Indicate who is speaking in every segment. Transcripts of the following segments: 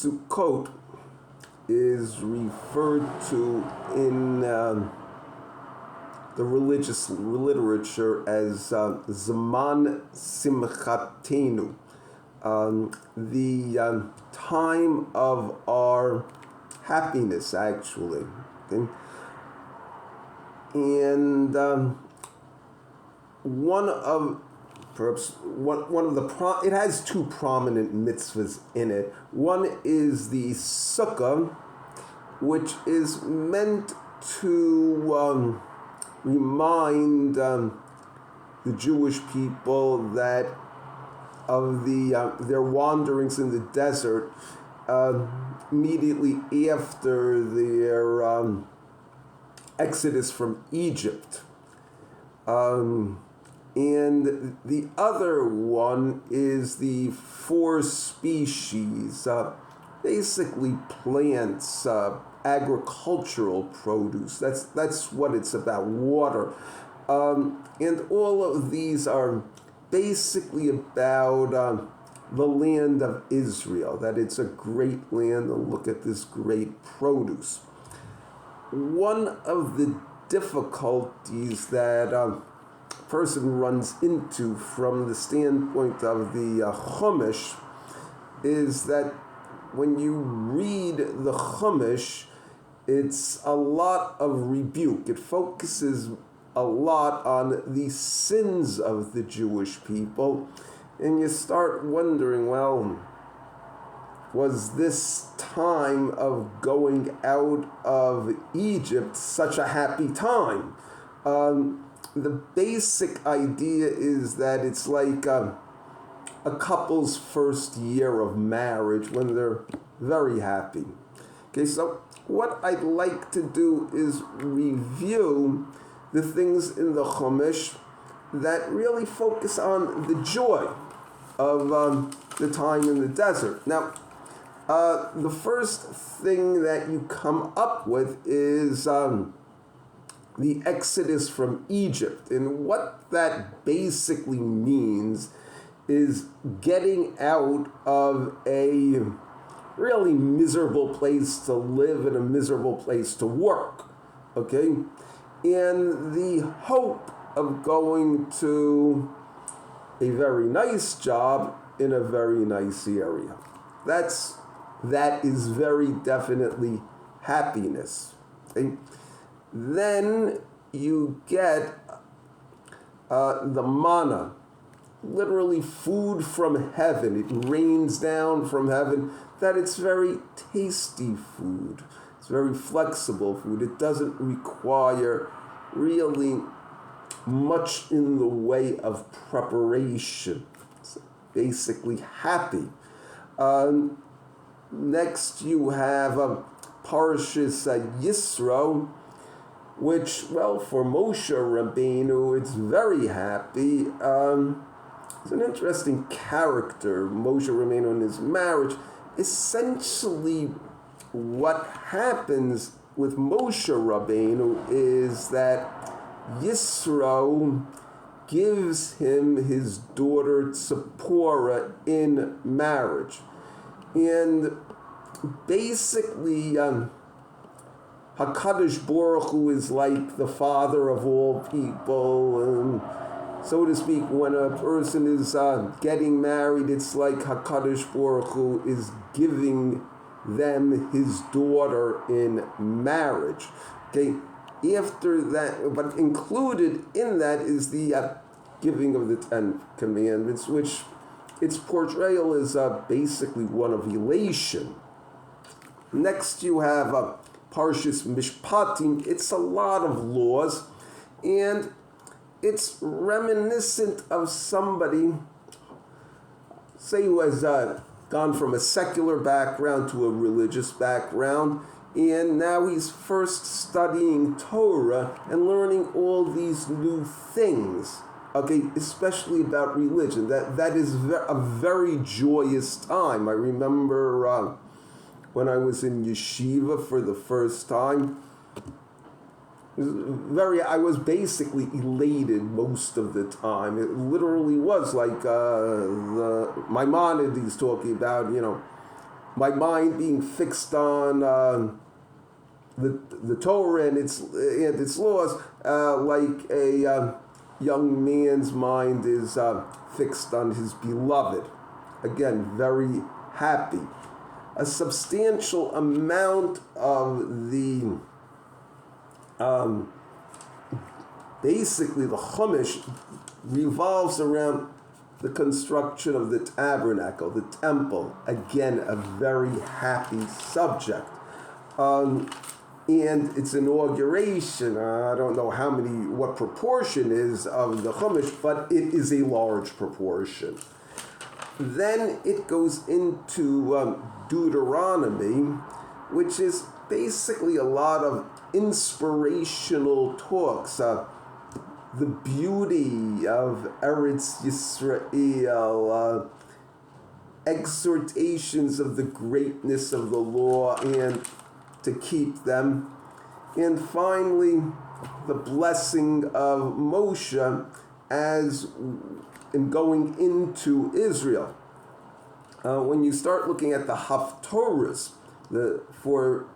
Speaker 1: Succot is referred to in the religious literature as Zaman Simchatenu, the time of our happiness, actually. Okay? And one of the it has two prominent mitzvahs in it. One is the Sukkah, which is meant to remind the Jewish people that of their wanderings in the desert immediately after their exodus from Egypt. And the other one is the four species, basically plants, agricultural produce. That's what it's about, water. And all of these are basically about the land of Israel, that it's a great land, and look at this great produce. One of the difficulties that person runs into from the standpoint of the Chumash is that when you read the Chumash, it's a lot of rebuke. It focuses a lot on the sins of the Jewish people, and you start wondering, well, was this time of going out of Egypt such a happy time? The basic idea is that it's like a couple's first year of marriage when they're very happy. Okay, so what I'd like to do is review the things in the Chumash that really focus on the joy of the time in the desert. Now, the first thing that you come up with is the exodus from Egypt. And what that basically means is getting out of a really miserable place to live and a miserable place to work, okay? And the hope of going to a very nice job in a very nice area. That is very definitely happiness, okay? Then you get the manna, literally food from heaven. It rains down from heaven, that it's very tasty food. It's very flexible food. It doesn't require really much in the way of preparation. It's basically happy. Next you have Parshas Yisro, which, well, for Moshe Rabbeinu, it's very happy. It's an interesting character, Moshe Rabbeinu, in his marriage. Essentially, what happens with Moshe Rabbeinu is that Yisro gives him his daughter Tzipporah in marriage. And basically, HaKadosh Baruch Hu is like the father of all people, and so to speak, when a person is getting married, it's like HaKadosh Baruch Hu is giving them his daughter in marriage. Okay, after that, but included in that is the giving of the Ten Commandments, which its portrayal is basically one of elation. Next you have Parshas Mishpatim. It's a lot of laws, and it's reminiscent of somebody, say, who has gone from a secular background to a religious background, and now he's first studying Torah and learning all these new things, okay, especially about religion. That is a very joyous time. I remember when I was in yeshiva for the first time, I was basically elated most of the time. It literally was like the Maimonides talking about, my mind being fixed on the Torah and its laws, like a young man's mind is fixed on his beloved. Again, very happy. A substantial amount of the basically the Chumash revolves around the construction of the tabernacle, the temple. Again, a very happy subject. And its inauguration, I don't know what proportion is of the Chumash, but it is a large proportion. Then it goes into Deuteronomy, which is basically a lot of inspirational talks. The beauty of Eretz Yisrael, exhortations of the greatness of the law and to keep them, and finally the blessing of Moshe as in going into Israel. When you start looking at the Haftorahs for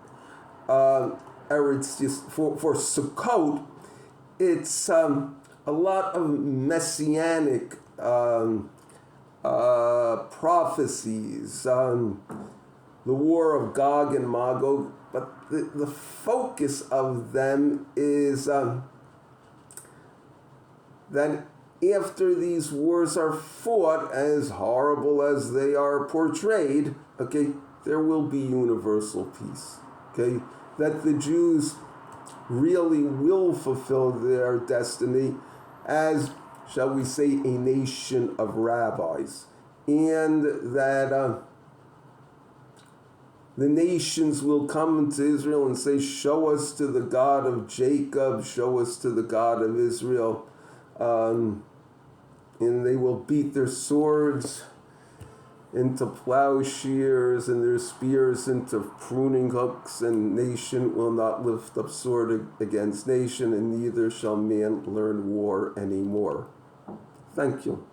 Speaker 1: Sukkot, it's a lot of messianic prophecies, the war of Gog and Magog, but the focus of them is that after these wars are fought, as horrible as they are portrayed, okay, there will be universal peace, okay, that the Jews really will fulfill their destiny as, shall we say, a nation of rabbis, and that the nations will come to Israel and say, show us to the God of Jacob, show us to the God of Israel, and they will beat their swords into plowshares and their spears into pruning hooks, and nation will not lift up sword against nation, and neither shall man learn war anymore. Thank you.